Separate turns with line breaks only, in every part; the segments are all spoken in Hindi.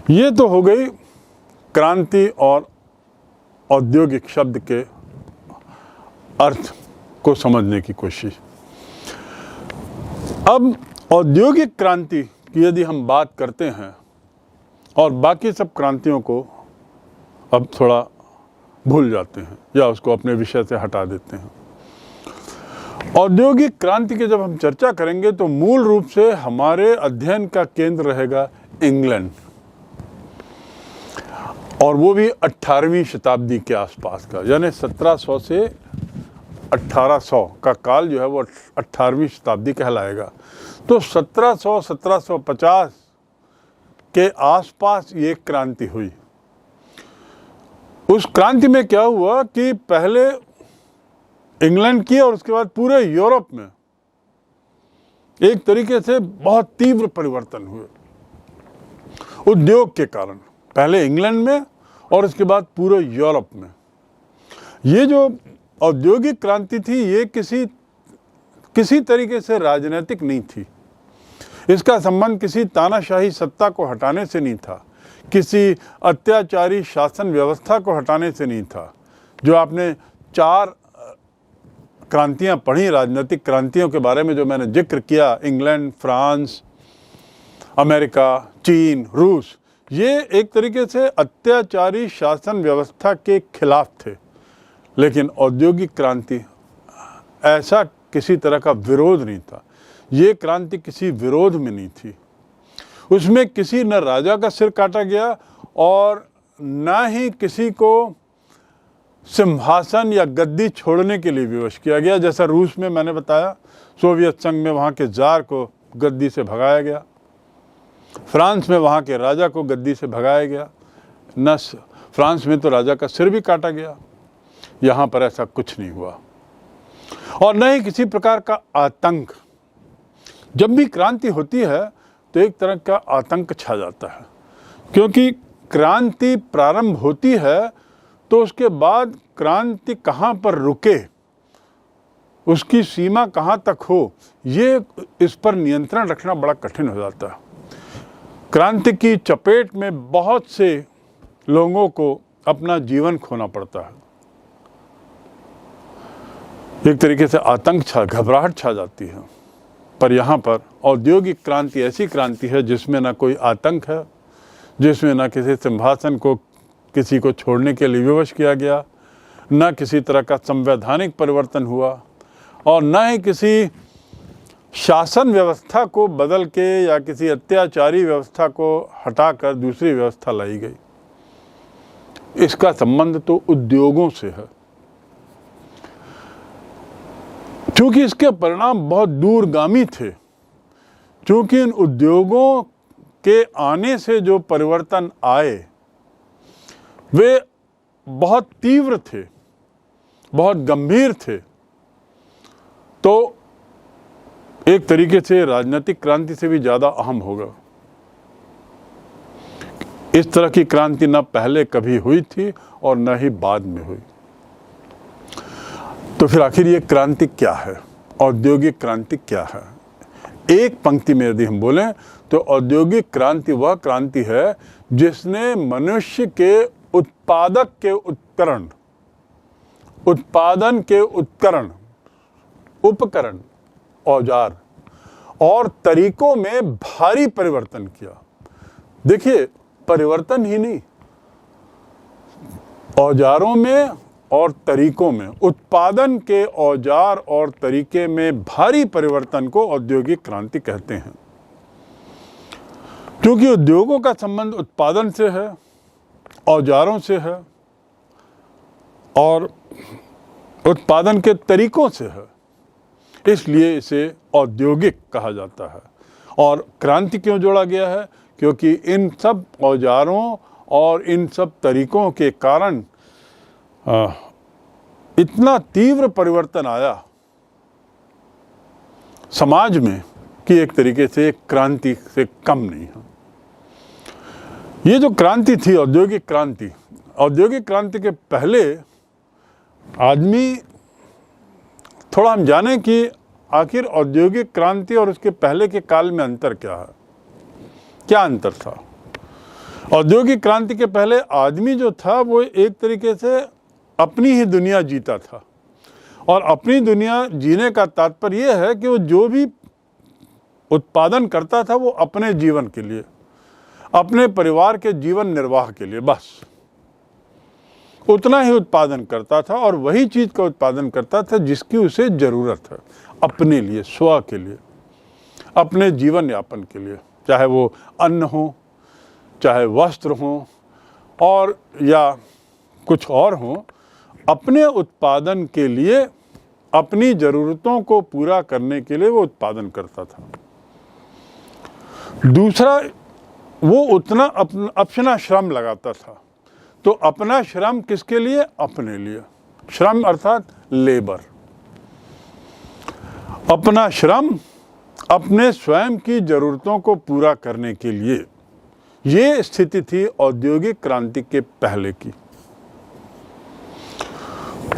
ये तो हो गई क्रांति और औद्योगिक शब्द के अर्थ को समझने की कोशिश। अब औद्योगिक क्रांति की यदि हम बात करते हैं और बाकी सब क्रांतियों को अब थोड़ा भूल जाते हैं या उसको अपने विषय से हटा देते हैं, औद्योगिक क्रांति की जब हम चर्चा करेंगे तो मूल रूप से हमारे अध्ययन का केंद्र रहेगा इंग्लैंड, और वो भी 18वीं शताब्दी के आसपास का, यानी 1700 से 1800 का काल जो है वो 18वीं शताब्दी कहलाएगा। तो 1700-1750 के आसपास ये क्रांति हुई। उस क्रांति में क्या हुआ कि पहले इंग्लैंड की और उसके बाद पूरे यूरोप में एक तरीके से बहुत तीव्र परिवर्तन हुए उद्योग के कारण, पहले इंग्लैंड में और उसके बाद पूरे यूरोप में। ये जो औद्योगिक क्रांति थी ये किसी तरीके से राजनीतिक नहीं थी। इसका संबंध किसी तानाशाही सत्ता को हटाने से नहीं था, किसी अत्याचारी शासन व्यवस्था को हटाने से नहीं था। जो आपने 4 क्रांतियां पढ़ी, राजनीतिक क्रांतियों के बारे में जो मैंने जिक्र किया, इंग्लैंड, फ्रांस, अमेरिका, चीन, रूस, ये एक तरीके से अत्याचारी शासन व्यवस्था के खिलाफ थे। लेकिन औद्योगिक क्रांति ऐसा किसी तरह का विरोध नहीं था। ये क्रांति किसी विरोध में नहीं थी। उसमें किसी न राजा का सिर काटा गया और न ही किसी को सिंहासन या गद्दी छोड़ने के लिए विवश किया गया। जैसा रूस में मैंने बताया, सोवियत संघ में वहाँ के जार को गद्दी से भगाया गया, फ्रांस में वहाँ के राजा को गद्दी से भगाया गया, न फ्रांस में तो राजा का सिर भी काटा गया। यहाँ पर ऐसा कुछ नहीं हुआ, और न ही किसी प्रकार का आतंक। जब भी क्रांति होती है तो एक तरह का आतंक छा जाता है, क्योंकि क्रांति प्रारंभ होती है तो उसके बाद क्रांति कहाँ पर रुके, उसकी सीमा कहाँ तक हो, ये इस पर नियंत्रण रखना बड़ा कठिन हो जाता है। क्रांति की चपेट में बहुत से लोगों को अपना जीवन खोना पड़ता है। एक तरीके से आतंक घबराहट छा जाती है। पर यहाँ पर औद्योगिक क्रांति ऐसी क्रांति है जिसमें ना कोई आतंक है, जिसमें ना किसी सिंहासन को किसी को छोड़ने के लिए विवश किया गया, ना किसी तरह का संवैधानिक परिवर्तन हुआ, और ना ही किसी शासन व्यवस्था को बदल के या किसी अत्याचारी व्यवस्था को हटाकर दूसरी व्यवस्था लाई गई। इसका संबंध तो उद्योगों से है। चूंकि इसके परिणाम बहुत दूरगामी थे, चूंकि इन उद्योगों के आने से जो परिवर्तन आए वे बहुत तीव्र थे, बहुत गंभीर थे, तो एक तरीके से राजनीतिक क्रांति से भी ज़्यादा अहम होगा। इस तरह की क्रांति न पहले कभी हुई थी और न ही बाद में हुई। तो फिर आखिर ये क्रांति क्या है, औद्योगिक क्रांति क्या है? एक पंक्ति में यदि हम बोलें तो औद्योगिक क्रांति वह क्रांति है जिसने मनुष्य के उत्पादक के उपकरण, उत्पादन के उपकरण, औजार और तरीकों में भारी परिवर्तन किया। देखिए, परिवर्तन ही नहीं, औजारों में और तरीकों में, उत्पादन के औजार और तरीके में भारी परिवर्तन को औद्योगिक क्रांति कहते हैं। क्योंकि उद्योगों का संबंध उत्पादन से है, औजारों से है और उत्पादन के तरीकों से है, इसलिए इसे औद्योगिक कहा जाता है। और क्रांति क्यों जोड़ा गया है? क्योंकि इन सब औजारों और इन सब तरीकों के कारण इतना तीव्र परिवर्तन आया समाज में कि एक तरीके से क्रांति से कम नहीं है। ये जो क्रांति थी औद्योगिक क्रांति के पहले आदमी, थोड़ा हम जानें कि आखिर औद्योगिक क्रांति और उसके पहले के काल में अंतर क्या है, क्या अंतर था। औद्योगिक क्रांति के पहले आदमी जो था वो एक तरीके से अपनी ही दुनिया जीता था, और अपनी दुनिया जीने का तात्पर्य यह है कि वो जो भी उत्पादन करता था वो अपने जीवन के लिए, अपने परिवार के जीवन निर्वाह के लिए, बस उतना ही उत्पादन करता था, और वही चीज़ का उत्पादन करता था जिसकी उसे ज़रूरत है, अपने लिए, स्व के लिए, अपने जीवन यापन के लिए, चाहे वो अन्न हो, चाहे वस्त्र हो, और या कुछ और हो, अपने उत्पादन के लिए, अपनी ज़रूरतों को पूरा करने के लिए वो उत्पादन करता था। दूसरा, वो उतना अपना श्रम लगाता था। तो अपना श्रम किसके लिए? अपने लिए। श्रम अर्थात लेबर। अपना श्रम अपने स्वयं की ज़रूरतों को पूरा करने के लिए। ये स्थिति थी औद्योगिक क्रांति के पहले की।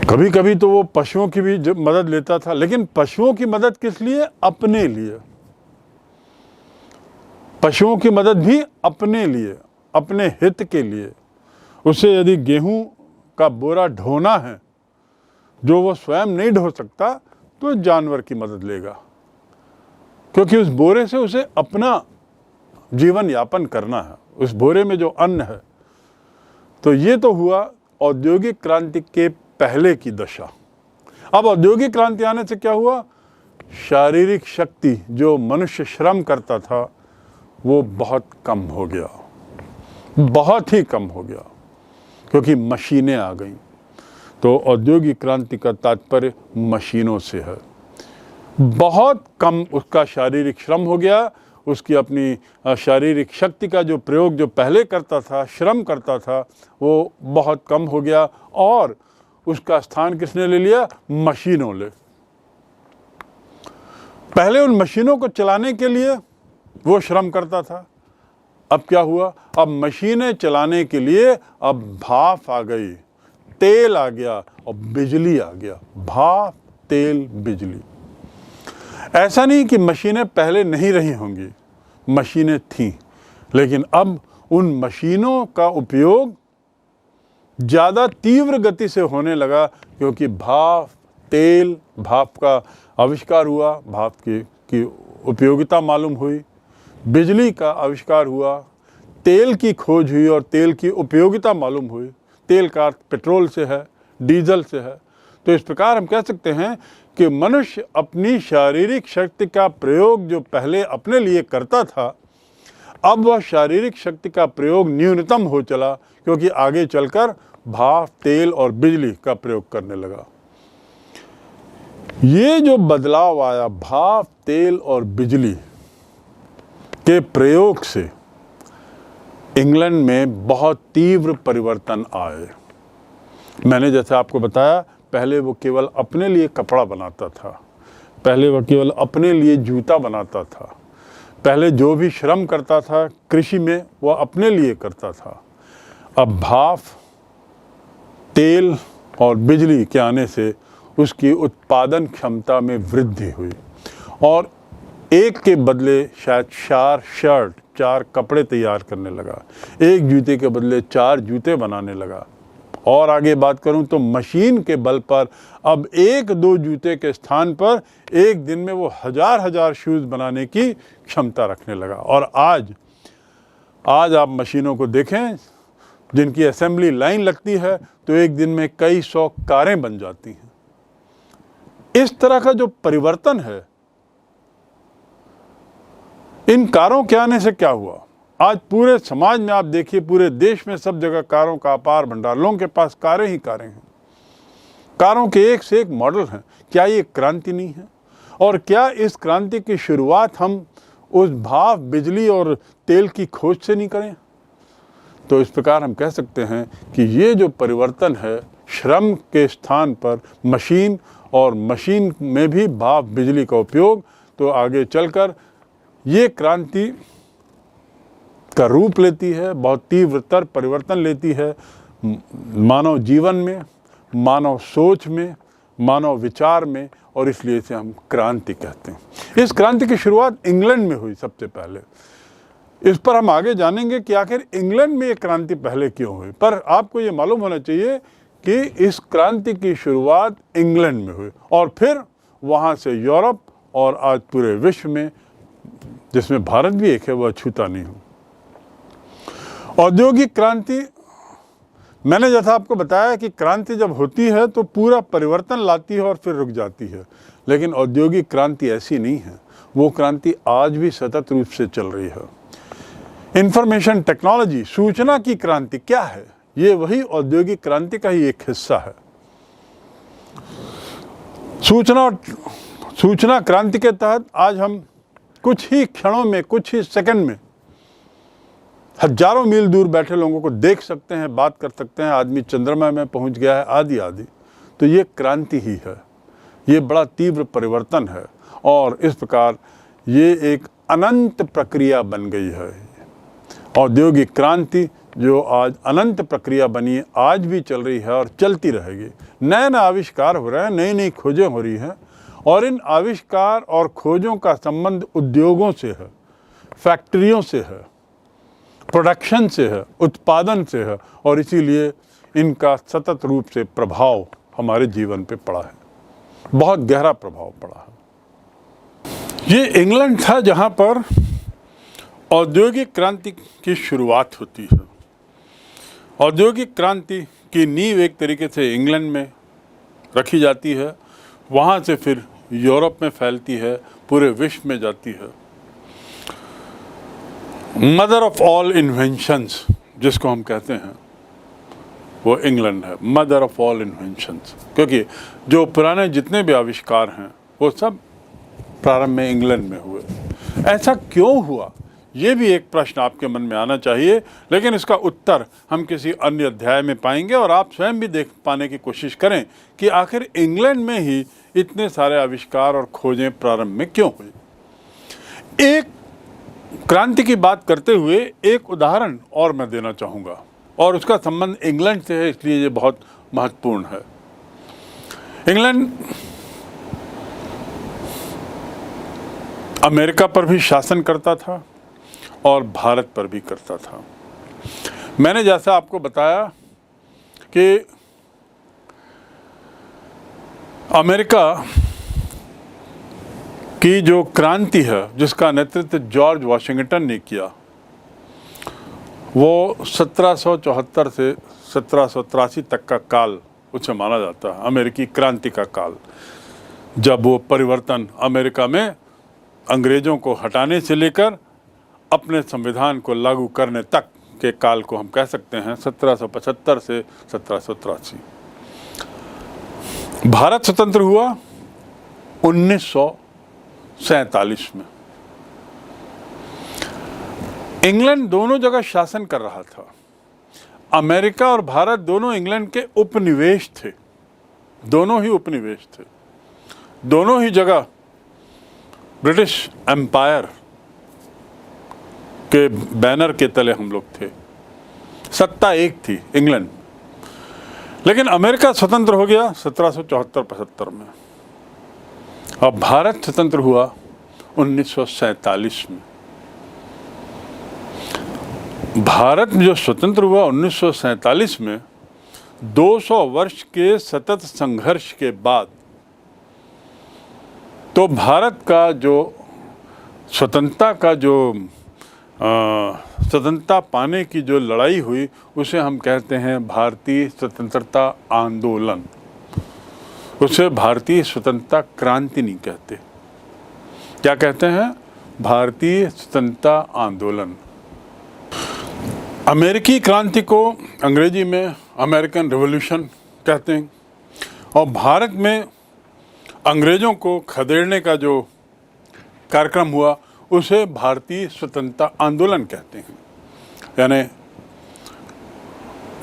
कभी कभी तो वो पशुओं की भी मदद लेता था, लेकिन पशुओं की मदद किस लिए? अपने लिए। पशुओं की मदद भी अपने लिए, अपने हित के लिए। उसे यदि गेहूं का बोरा ढोना है जो वो स्वयं नहीं ढो सकता, तो जानवर की मदद लेगा, क्योंकि उस बोरे से उसे अपना जीवन यापन करना है, उस बोरे में जो अन्न है। तो ये तो हुआ औद्योगिक क्रांति के पहले की दशा। अब औद्योगिक क्रांति आने से क्या हुआ? शारीरिक शक्ति जो मनुष्य श्रम करता था वो बहुत कम हो गया, बहुत ही कम हो गया, क्योंकि मशीनें आ गईं। तो औद्योगिक क्रांति का तात्पर्य मशीनों से है। बहुत कम उसका शारीरिक श्रम हो गया, उसकी अपनी शारीरिक शक्ति का जो प्रयोग जो पहले करता था, श्रम करता था, वो बहुत कम हो गया, और उसका स्थान किसने ले लिया? मशीनों ले। पहले उन मशीनों को चलाने के लिए वो श्रम करता था। अब क्या हुआ? अब मशीनें चलाने के लिए अब भाप आ गई, तेल आ गया और बिजली आ गया। भाप, तेल, बिजली। ऐसा नहीं कि मशीनें पहले नहीं रही होंगी, मशीनें थीं, लेकिन अब उन मशीनों का उपयोग ज़्यादा तीव्र गति से होने लगा, क्योंकि भाप, तेल, भाप का आविष्कार हुआ, भाप की उपयोगिता मालूम हुई, बिजली का आविष्कार हुआ, तेल की खोज हुई और तेल की उपयोगिता मालूम हुई। तेल का अर्थ पेट्रोल से है, डीजल से है। तो इस प्रकार हम कह सकते हैं कि मनुष्य अपनी शारीरिक शक्ति का प्रयोग जो पहले अपने लिए करता था, अब वह शारीरिक शक्ति का प्रयोग न्यूनतम हो चला, क्योंकि आगे चलकर भाप, तेल और बिजली का प्रयोग करने लगा। ये जो बदलाव आया भाप, तेल और बिजली के प्रयोग से, इंग्लैंड में बहुत तीव्र परिवर्तन आए। मैंने जैसे आपको बताया, पहले वो केवल अपने लिए कपड़ा बनाता था, पहले वो केवल अपने लिए जूता बनाता था, पहले जो भी श्रम करता था कृषि में वो अपने लिए करता था। अब भाप, तेल और बिजली के आने से उसकी उत्पादन क्षमता में वृद्धि हुई, और एक के बदले शायद 4 शर्ट, 4 कपड़े तैयार करने लगा, एक जूते के बदले 4 जूते बनाने लगा। और आगे बात करूं तो मशीन के बल पर अब 1-2 जूते के स्थान पर एक दिन में वो हजार शूज़ बनाने की क्षमता रखने लगा। और आज आप मशीनों को देखें जिनकी असेंबली लाइन लगती है, तो एक दिन में कई 100 कारें बन जाती हैं। इस तरह का जो परिवर्तन है, इन कारों के आने से क्या हुआ? आज पूरे समाज में आप देखिए, पूरे देश में सब जगह कारों का अपार भंडार, लोगों के पास कारें ही कारें हैं, कारों के एक से एक मॉडल हैं। क्या ये क्रांति नहीं है? और क्या इस क्रांति की शुरुआत हम उस भाप, बिजली और तेल की खोज से नहीं करें? तो इस प्रकार हम कह सकते हैं कि ये जो परिवर्तन है, श्रम के स्थान पर मशीन, और मशीन में भी भाप, बिजली का उपयोग, तो आगे चलकर ये क्रांति का रूप लेती है, बहुत तीव्रतर परिवर्तन लेती है मानव जीवन में, मानव सोच में, मानव विचार में, और इसलिए इसे हम क्रांति कहते हैं। इस क्रांति की शुरुआत इंग्लैंड में हुई सबसे पहले। इस पर हम आगे जानेंगे कि आखिर इंग्लैंड में ये क्रांति पहले क्यों हुई। पर आपको ये मालूम होना चाहिए कि इस क्रांति की शुरुआत इंग्लैंड में हुई और फिर वहाँ से यूरोप और आज पूरे विश्व में, जिसमें भारत भी एक है, वह छूता नहीं हो। औद्योगिक क्रांति, मैंने जैसा आपको बताया कि क्रांति जब होती है तो पूरा परिवर्तन लाती है और फिर रुक जाती है, लेकिन औद्योगिक क्रांति ऐसी नहीं है। वो क्रांति आज भी सतत रूप से चल रही है। इंफॉर्मेशन टेक्नोलॉजी, सूचना की क्रांति क्या है? ये वही औद्योगिक क्रांति का ही एक हिस्सा है। सूचना क्रांति के तहत आज हम कुछ ही क्षणों में, कुछ ही सेकंड में हजारों मील दूर बैठे लोगों को देख सकते हैं, बात कर सकते हैं, आदमी चंद्रमा में पहुंच गया है, आदि आदि। तो ये क्रांति ही है, ये बड़ा तीव्र परिवर्तन है और इस प्रकार ये एक अनंत प्रक्रिया बन गई है। औद्योगिक क्रांति जो आज अनंत प्रक्रिया बनी, आज भी चल रही है और चलती रहेगी। नए नए आविष्कार हो रहे हैं, नई नई खोजें हो रही हैं और इन आविष्कार और खोजों का संबंध उद्योगों से है, फैक्ट्रियों से है, प्रोडक्शन से है, उत्पादन से है और इसीलिए इनका सतत रूप से प्रभाव हमारे जीवन पे पड़ा है, बहुत गहरा प्रभाव पड़ा है। ये इंग्लैंड था जहाँ पर औद्योगिक क्रांति की शुरुआत होती है। औद्योगिक क्रांति की नींव एक तरीके से इंग्लैंड में रखी जाती है, वहाँ से फिर यूरोप में फैलती है, पूरे विश्व में जाती है। मदर ऑफ ऑल इन्वेंशंस जिसको हम कहते हैं वो इंग्लैंड है, मदर ऑफ ऑल इन्वेंशंस, क्योंकि जो पुराने जितने भी आविष्कार हैं वो सब प्रारंभ में इंग्लैंड में हुए। ऐसा क्यों हुआ, ये भी एक प्रश्न आपके मन में आना चाहिए, लेकिन इसका उत्तर हम किसी अन्य अध्याय में पाएंगे और आप स्वयं भी देख पाने की कोशिश करें कि आखिर इंग्लैंड में ही इतने सारे आविष्कार और खोजें प्रारंभ में क्यों हुई। एक क्रांति की बात करते हुए एक उदाहरण और मैं देना चाहूँगा और उसका संबंध इंग्लैंड से है, इसलिए ये बहुत महत्वपूर्ण है। इंग्लैंड अमेरिका पर भी शासन करता था और भारत पर भी करता था। मैंने जैसा आपको बताया कि अमेरिका की जो क्रांति है जिसका नेतृत्व जॉर्ज वाशिंगटन ने किया, वो 1774 से 1783 तक का काल उसे माना जाता है, अमेरिकी क्रांति का काल, जब वो परिवर्तन अमेरिका में अंग्रेज़ों को हटाने से लेकर अपने संविधान को लागू करने तक के काल को हम कह सकते हैं 1775 से 1783। भारत स्वतंत्र हुआ 1947 में। इंग्लैंड दोनों जगह शासन कर रहा था। अमेरिका और भारत दोनों इंग्लैंड के उपनिवेश थे, दोनों ही उपनिवेश थे, दोनों ही जगह ब्रिटिश एम्पायर के बैनर के तले हम लोग थे। सत्ता एक थी इंग्लैंड, लेकिन अमेरिका स्वतंत्र हो गया 1774-75 में। अब भारत स्वतंत्र हुआ 1947 में। भारत जो स्वतंत्र हुआ 1947 में, 200 वर्ष के सतत संघर्ष के बाद तो भारत का जो स्वतंत्रता पाने की जो लड़ाई हुई उसे हम कहते हैं भारतीय स्वतंत्रता आंदोलन। उसे भारतीय स्वतंत्रता क्रांति नहीं कहते। क्या कहते हैं? भारतीय स्वतंत्रता आंदोलन। अमेरिकी क्रांति को अंग्रेजी में अमेरिकन रिवॉल्यूशन कहते हैं और भारत में अंग्रेज़ों को खदेड़ने का जो कार्यक्रम हुआ उसे भारतीय स्वतंत्रता आंदोलन कहते हैं, यानी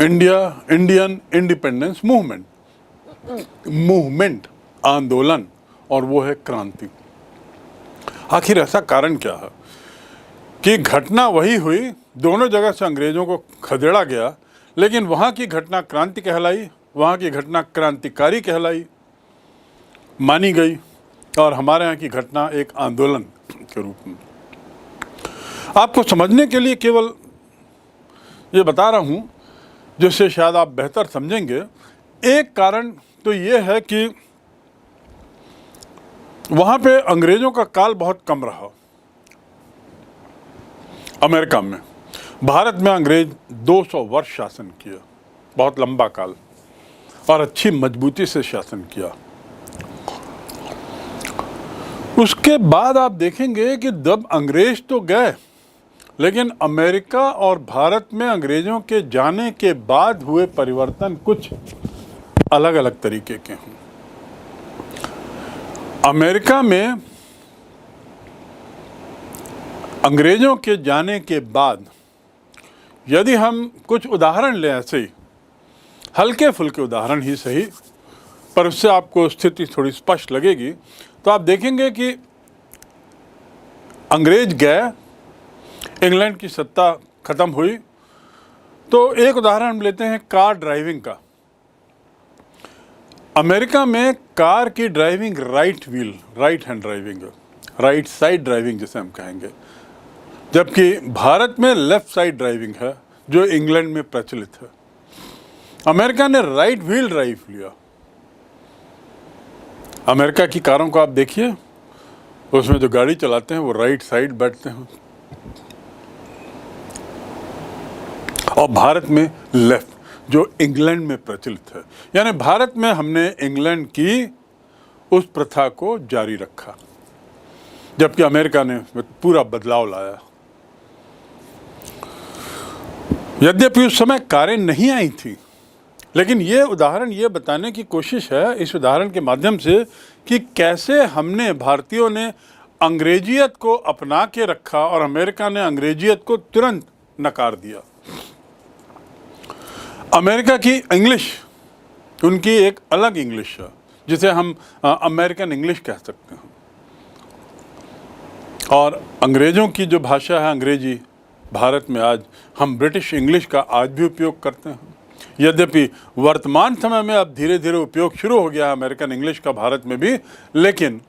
इंडियन इंडिपेंडेंस मूवमेंट आंदोलन, और वो है क्रांति। आखिर ऐसा कारण क्या है कि घटना वही हुई, दोनों जगह से अंग्रेज़ों को खदेड़ा गया, लेकिन वहाँ की घटना क्रांति कहलाई, वहाँ की घटना क्रांतिकारी कहलाई, मानी गई, और हमारे यहाँ की घटना एक आंदोलन के रूप में। आपको समझने के लिए केवल ये बता रहा हूँ जिससे शायद आप बेहतर समझेंगे। एक कारण तो ये है कि वहाँ पे अंग्रेज़ों का काल बहुत कम रहा। अमेरिका में, भारत में अंग्रेज 200 वर्ष शासन किया, बहुत लंबा काल, और अच्छी मजबूती से शासन किया। उसके बाद आप देखेंगे कि जब अंग्रेज तो गए, लेकिन अमेरिका और भारत में अंग्रेजों के जाने के बाद हुए परिवर्तन कुछ अलग अलग तरीके के हैं। अमेरिका में अंग्रेजों के जाने के बाद यदि हम कुछ उदाहरण लें, ऐसे ही हल्के फुल्के उदाहरण ही सही, पर उससे आपको स्थिति थोड़ी स्पष्ट लगेगी, तो आप देखेंगे कि अंग्रेज गए, इंग्लैंड की सत्ता खत्म हुई। तो एक उदाहरण हम लेते हैं कार ड्राइविंग का। अमेरिका में कार की driving right wheel, right hand driving, right side driving जिसे हम कहेंगे, जबकि भारत में लेफ्ट साइड ड्राइविंग है जो इंग्लैंड में प्रचलित है। अमेरिका ने राइट व्हील ड्राइव लिया। अमेरिका की कारों को आप देखिए, उसमें जो गाड़ी चलाते हैं वो राइट साइड बैठते हैं, और भारत में लेफ्ट, जो इंग्लैंड में प्रचलित है। यानी भारत में हमने इंग्लैंड की उस प्रथा को जारी रखा, जबकि अमेरिका ने पूरा बदलाव लाया। यद्यपि उस समय कारें नहीं आई थी, लेकिन ये उदाहरण ये बताने की कोशिश है इस उदाहरण के माध्यम से कि कैसे हमने, भारतीयों ने अंग्रेजियत को अपना के रखा और अमेरिका ने अंग्रेजियत को तुरंत नकार दिया। अमेरिका की इंग्लिश, उनकी एक अलग इंग्लिश है जिसे हम अमेरिकन इंग्लिश कह सकते हैं, और अंग्रेज़ों की जो भाषा है अंग्रेजी, भारत में आज हम ब्रिटिश इंग्लिश का आज भी उपयोग करते हैं। यद्यपि वर्तमान समय में अब धीरे धीरे उपयोग शुरू हो गया है अमेरिकन इंग्लिश का भारत में भी, लेकिन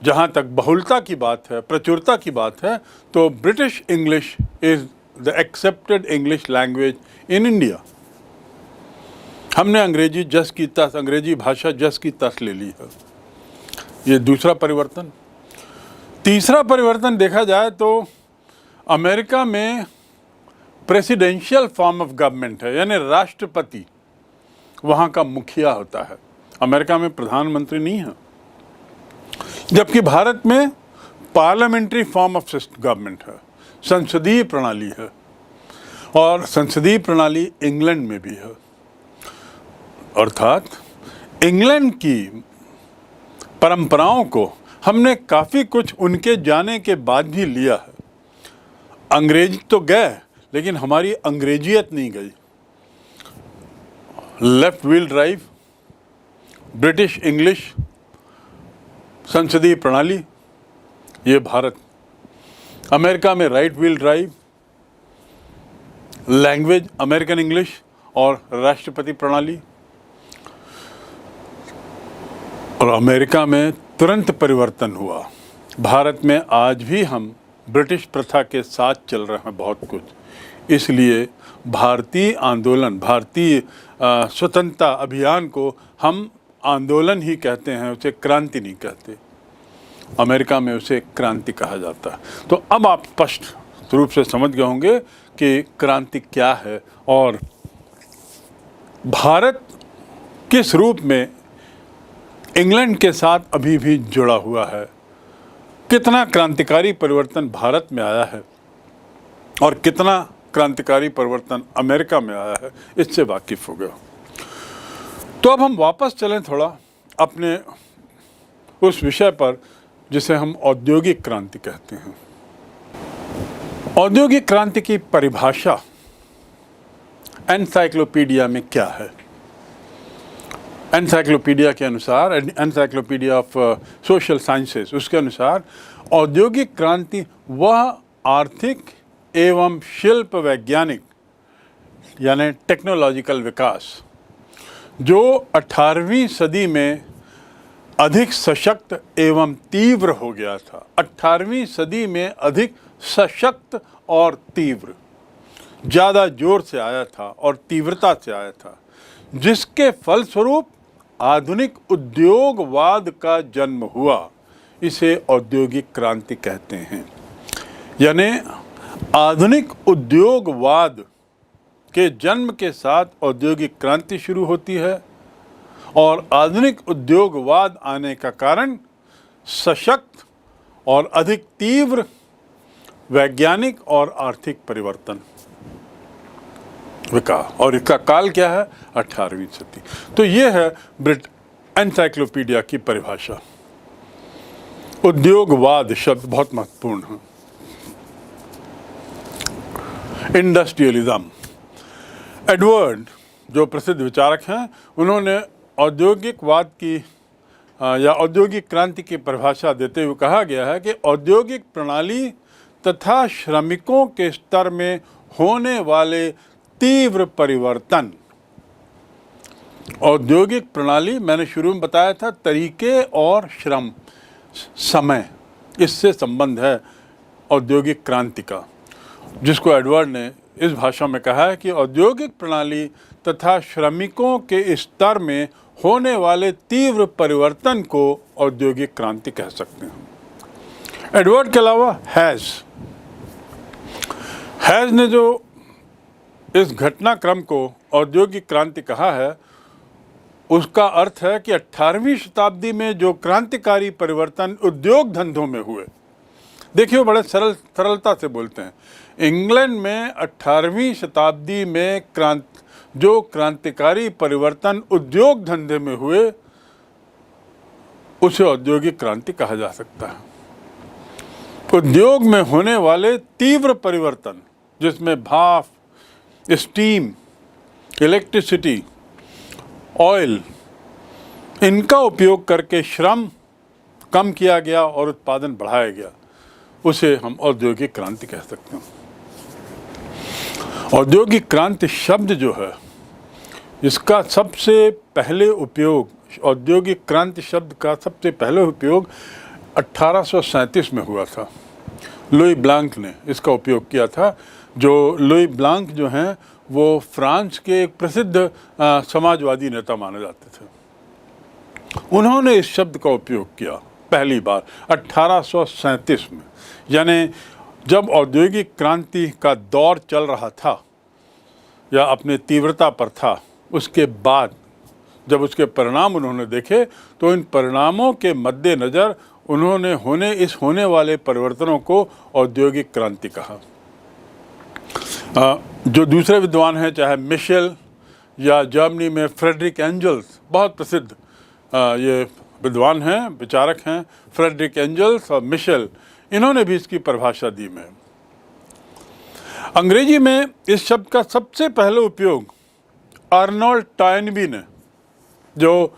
जहाँ तक बहुलता की बात है, प्रचुरता की बात है, तो British English is the accepted English language in India. हमने अंग्रेजी जस की तस, अंग्रेजी भाषा जस की तस ले ली है। ये दूसरा परिवर्तन। तीसरा परिवर्तन देखा जाए तो अमेरिका में प्रेसिडेंशियल फॉर्म ऑफ गवर्नमेंट है, यानी राष्ट्रपति वहाँ का मुखिया होता है। अमेरिका में प्रधानमंत्री नहीं है, जबकि भारत में पार्लियामेंट्री फॉर्म ऑफ गवर्नमेंट है, संसदीय प्रणाली है, और संसदीय प्रणाली इंग्लैंड में भी है। अर्थात इंग्लैंड की परंपराओं को हमने काफ़ी कुछ उनके जाने के बाद भी लिया है। अंग्रेज तो गए, लेकिन हमारी अंग्रेजियत नहीं गई। Left wheel drive, British English, संसदीय प्रणाली, ये भारत। अमेरिका में right wheel drive, language American English और राष्ट्रपति प्रणाली। और अमेरिका में तुरंत परिवर्तन हुआ। भारत में आज भी हम ब्रिटिश प्रथा के साथ चल रहे हैं बहुत कुछ। इसलिए भारतीय आंदोलन, भारतीय स्वतंत्रता अभियान को हम आंदोलन ही कहते हैं, उसे क्रांति नहीं कहते। अमेरिका में उसे क्रांति कहा जाता है। तो अब आप स्पष्ट रूप से समझ गए होंगे कि क्रांति क्या है और भारत किस रूप में इंग्लैंड के साथ अभी भी जुड़ा हुआ है, कितना क्रांतिकारी परिवर्तन भारत में आया है और कितना क्रांतिकारी परिवर्तन अमेरिका में आया है, इससे वाकिफ हो गया। तो अब हम वापस चलें थोड़ा अपने उस विषय पर जिसे हम औद्योगिक क्रांति कहते हैं। औद्योगिक क्रांति की परिभाषा एनसाइक्लोपीडिया में क्या है? एनसाइक्लोपीडिया के अनुसार, एनसाइक्लोपीडिया ऑफ सोशल साइंसेस, उसके अनुसार औद्योगिक क्रांति वह आर्थिक एवं शिल्प वैज्ञानिक यानी टेक्नोलॉजिकल विकास जो 18वीं सदी में अधिक सशक्त एवं तीव्र हो गया था। 18वीं सदी में अधिक सशक्त और तीव्र, ज़्यादा जोर से आया था और तीव्रता से आया था, जिसके फलस्वरूप आधुनिक उद्योगवाद का जन्म हुआ। इसे औद्योगिक क्रांति कहते हैं। यानी आधुनिक उद्योगवाद के जन्म के साथ औद्योगिक क्रांति शुरू होती है और आधुनिक उद्योगवाद आने का कारण सशक्त और अधिक तीव्र वैज्ञानिक और आर्थिक परिवर्तन विकास, और इसका काल क्या है? 18वीं सदी। तो ये है ब्रिट एनसाइक्लोपीडिया की परिभाषा। उद्योगवाद शब्द बहुत महत्वपूर्ण है। इंडस्ट्रियलिज्म, एडवर्ड जो प्रसिद्ध विचारक हैं, उन्होंने औद्योगिकवाद की या औद्योगिक क्रांति की परिभाषा देते हुए कहा गया है कि औद्योगिक प्रणाली तथा श्रमिकों के स्तर में होने वाले तीव्र परिवर्तन। औद्योगिक प्रणाली, मैंने शुरू में बताया था, तरीके और श्रम, समय, इससे संबंध है औद्योगिक क्रांति का, जिसको एडवर्ड ने इस भाषा में कहा है कि औद्योगिक प्रणाली तथा श्रमिकों के स्तर में होने वाले तीव्र परिवर्तन को औद्योगिक क्रांति कह सकते हैं। एडवर्ड के अलावा हैज ने जो इस घटनाक्रम को औद्योगिक क्रांति कहा है, उसका अर्थ है कि 18वीं शताब्दी में जो क्रांतिकारी परिवर्तन उद्योग धंधों में हुए, देखिए वो बड़े सरलता से बोलते हैं। इंग्लैंड में 18वीं शताब्दी में जो क्रांतिकारी परिवर्तन उद्योग धंधे में हुए, उसे औद्योगिक क्रांति कहा जा सकता है। उद्योग में होने वाले तीव्र परिवर्तन, जिसमें भाप, स्टीम, इलेक्ट्रिसिटी, ऑयल, इनका उपयोग करके श्रम कम किया गया और उत्पादन बढ़ाया गया, उसे हम औद्योगिक क्रांति कह सकते हैं। औद्योगिक क्रांति शब्द जो है, इसका सबसे पहले उपयोग, औद्योगिक क्रांति शब्द का सबसे पहले उपयोग 1837 में हुआ था। लुई ब्लांक ने इसका उपयोग किया था। जो लुई ब्लांक जो हैं, वो फ्रांस के एक प्रसिद्ध समाजवादी नेता माने जाते थे। उन्होंने इस शब्द का उपयोग किया पहली बार 1837 में, यानी जब औद्योगिक क्रांति का दौर चल रहा था या अपने तीव्रता पर था, उसके बाद जब उसके परिणाम उन्होंने देखे, तो इन परिणामों के मद्देनज़र उन्होंने होने वाले परिवर्तनों को औद्योगिक क्रांति कहा। जो दूसरे विद्वान हैं, चाहे मिशेल या जर्मनी में फ्रेडरिक एंजल्स, बहुत प्रसिद्ध ये विद्वान हैं, विचारक हैं, फ्रेडरिक एंजल्स और मिशेल, इन्होंने भी इसकी परिभाषा दी में। अंग्रेजी में इस शब्द का सबसे पहले उपयोग अर्नोल्ड टॉयनबी ने, जो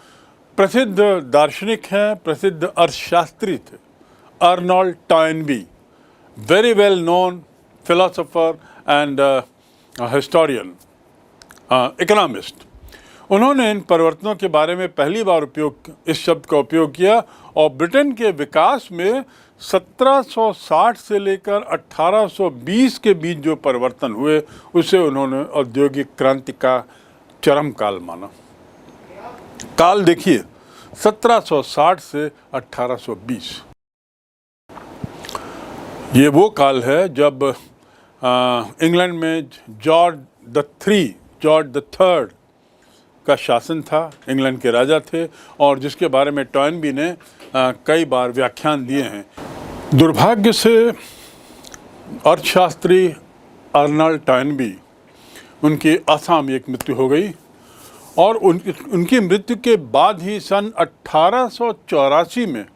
प्रसिद्ध दार्शनिक हैं, प्रसिद्ध अर्थशास्त्री थे, Arnold Toynbee, very well known philosopher and historian, economist, उन्होंने इन परिवर्तनों के बारे में पहली बार इस शब्द का उपयोग किया और ब्रिटेन के विकास में 1760 से लेकर 1820 के बीच जो परिवर्तन हुए, उसे उन्होंने औद्योगिक क्रांति का चरम काल माना। काल देखिए, 1760 से 1820, ये वो काल है जब इंग्लैंड में जॉर्ज द थर्ड का शासन था, इंग्लैंड के राजा थे, और जिसके बारे में टॉयनबी ने कई बार व्याख्यान दिए हैं। दुर्भाग्य से अर्थशास्त्री अर्नोल्ड टॉयनबी, उनकी असामयिक मृत्यु हो गई और उनकी मृत्यु के बाद ही सन 1884 में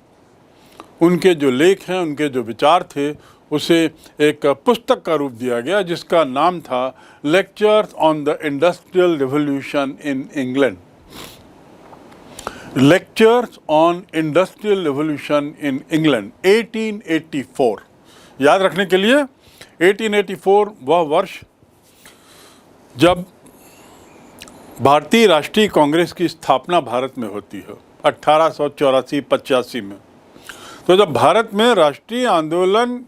उनके जो लेख हैं, उनके जो विचार थे, उसे एक पुस्तक का रूप दिया गया, जिसका नाम था lectures on the industrial revolution in England. Lectures on industrial revolution in England 1884। याद रखने के लिए, 1884 वह वर्ष जब भारतीय राष्ट्रीय कांग्रेस की स्थापना भारत में होती है, 1884-85 में। तो जब भारत में राष्ट्रीय आंदोलन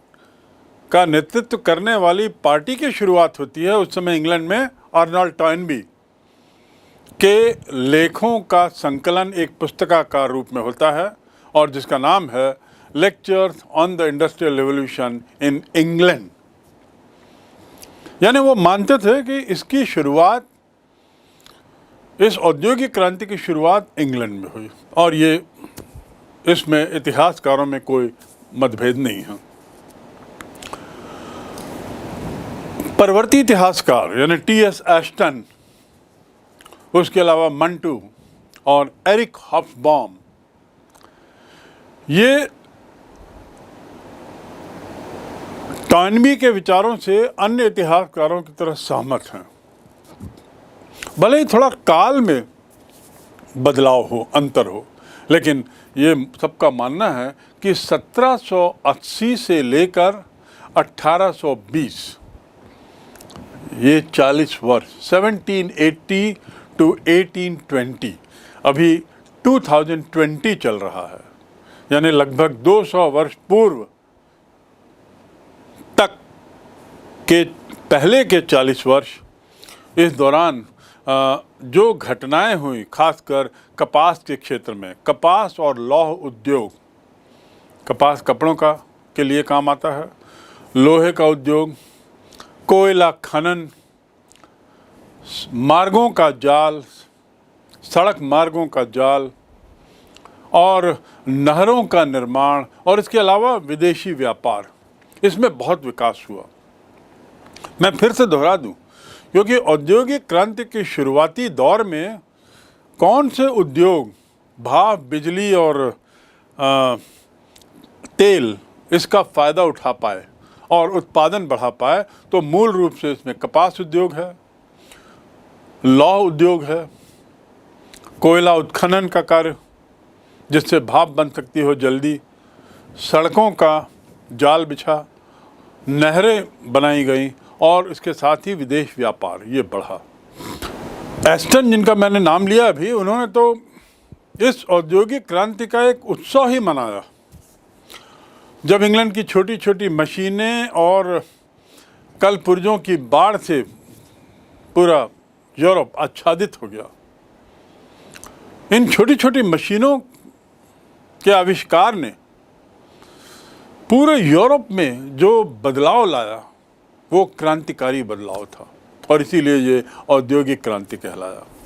का नेतृत्व करने वाली पार्टी की शुरुआत होती है उस समय इंग्लैंड में अर्नल्ड टॉयनबी के लेखों का संकलन एक पुस्तिकाकार रूप में होता है और जिसका नाम है lectures on the industrial revolution in England. यानी वो मानते थे कि इसकी शुरुआत, इस औद्योगिक क्रांति की शुरुआत इंग्लैंड में हुई और ये इसमें इतिहासकारों में कोई मतभेद नहीं है। परवर्ती इतिहासकार यानी टी.एस. एश्टन, उसके अलावा मंटू और एरिक हॉब्सबॉम, ये टॉयनबी के विचारों से अन्य इतिहासकारों की तरह सहमत हैं। भले ही थोड़ा काल में बदलाव हो, अंतर हो, लेकिन ये सबका मानना है कि 1780 से लेकर 1820 ये 40 वर्ष 1780 टू 1820, अभी 2020 चल रहा है, यानी लगभग 200 वर्ष पूर्व तक के पहले के 40 वर्ष, इस दौरान जो घटनाएं हुई, खासकर कपास के क्षेत्र में, कपास और लौह उद्योग, कपास कपड़ों का के लिए काम आता है, लोहे का उद्योग, कोयला खनन, मार्गों का जाल, सड़क मार्गों का जाल और नहरों का निर्माण और इसके अलावा विदेशी व्यापार, इसमें बहुत विकास हुआ। मैं फिर से दोहरा दूं, क्योंकि औद्योगिक क्रांति के शुरुआती दौर में कौन से उद्योग भाप, बिजली और तेल इसका फ़ायदा उठा पाए और उत्पादन बढ़ा पाए, तो मूल रूप से इसमें कपास उद्योग है, लौह उद्योग है, कोयला उत्खनन का कार्य जिससे भाप बन सकती हो जल्दी, सड़कों का जाल बिछा, नहरें बनाई गई और इसके साथ ही विदेश व्यापार ये बढ़ा। एस्टन, जिनका मैंने नाम लिया अभी, उन्होंने तो इस औद्योगिक क्रांति का एक उत्सव ही मनाया जब इंग्लैंड की छोटी छोटी मशीनें और कल पुर्जों की बाढ़ से पूरा यूरोप आच्छादित हो गया। इन छोटी छोटी मशीनों के आविष्कार ने पूरे यूरोप में जो बदलाव लाया वो क्रांतिकारी बदलाव था और इसीलिए ये औद्योगिक क्रांति कहलाया।